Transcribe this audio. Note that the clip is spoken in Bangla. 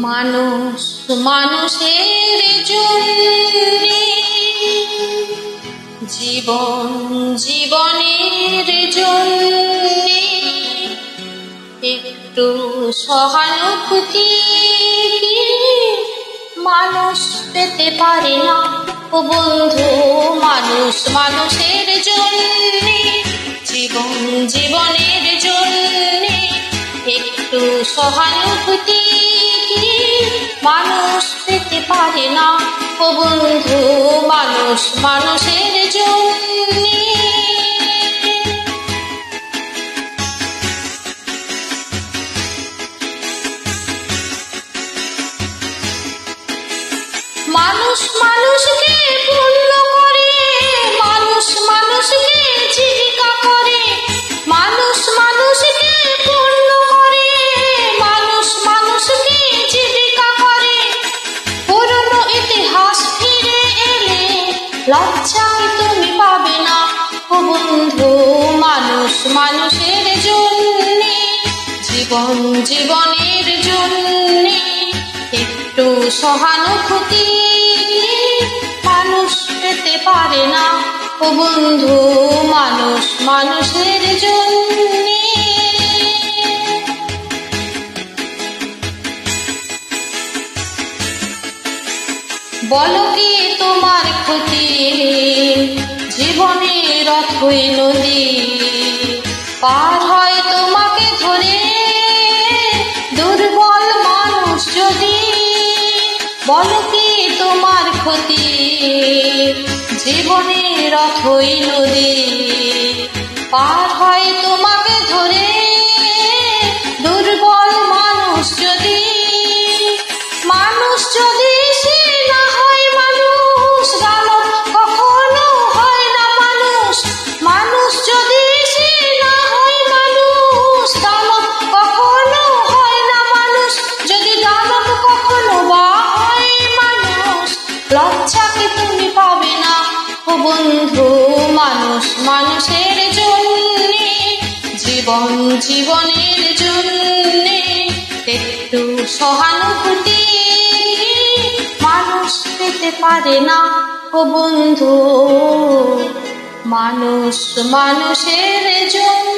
মানুষ মানুষের জন্যে, জীবন জীবনের জন্যে একটু সহানুভূতি মানুষ পেতে পারে না ও বন্ধু। মানুষ মানুষের জন্যে, জীবন জীবনের জন্যে একটু সহানুভূতি মানুষ পেতে পারে না ও বন্ধু। মানুষ মানুষের জন্যে। মানুষ মানুষকে পূর্ণ করে, মানুষ মানুষকে জীবিকা করে, মানুষ মানুষকে পূর্ণ করে, মানুষ মানুষকে জীবিকা করে। পুরনো ইতিহাস ফিরে এলে লজ্জায় তুমি পাবে না ও বন্ধু। মানুষ মানুষের জন্যে, জীবন জীবনের জন্যে একটু সহানুভূতি মানুষ পেতে পারে না ও বন্ধু। মানুষ মানুষের জন্যে। বলো কি তোমার ক্ষতি, জীবনের অথই নদী পার হয় তোমাকে ধরে দুর্বল মানুষ যদি। বলো কি তোমার ক্ষতি, জীবনের অথই নদী পার হয় তোমাকে ধরে দুর্বল মানুষ যদি। মানুষ যদি সে না হয় মানুষ, দানব কখনো হয় না মানুষ। মানুষ যদি সে না হয় মানুষ, দানব কখনো হয় না মানুষ। যদি দানব কখনো বা হয় মানুষ, লজ্জা কি তুমি পাবে না ও বন্ধু। মানুষ মানুষের জন্যে, জীবন জীবনের জন্যে একটু সহানুভূতি মানুষ পেতে পারে না ও বন্ধু। মানুষ মানুষের জন্য।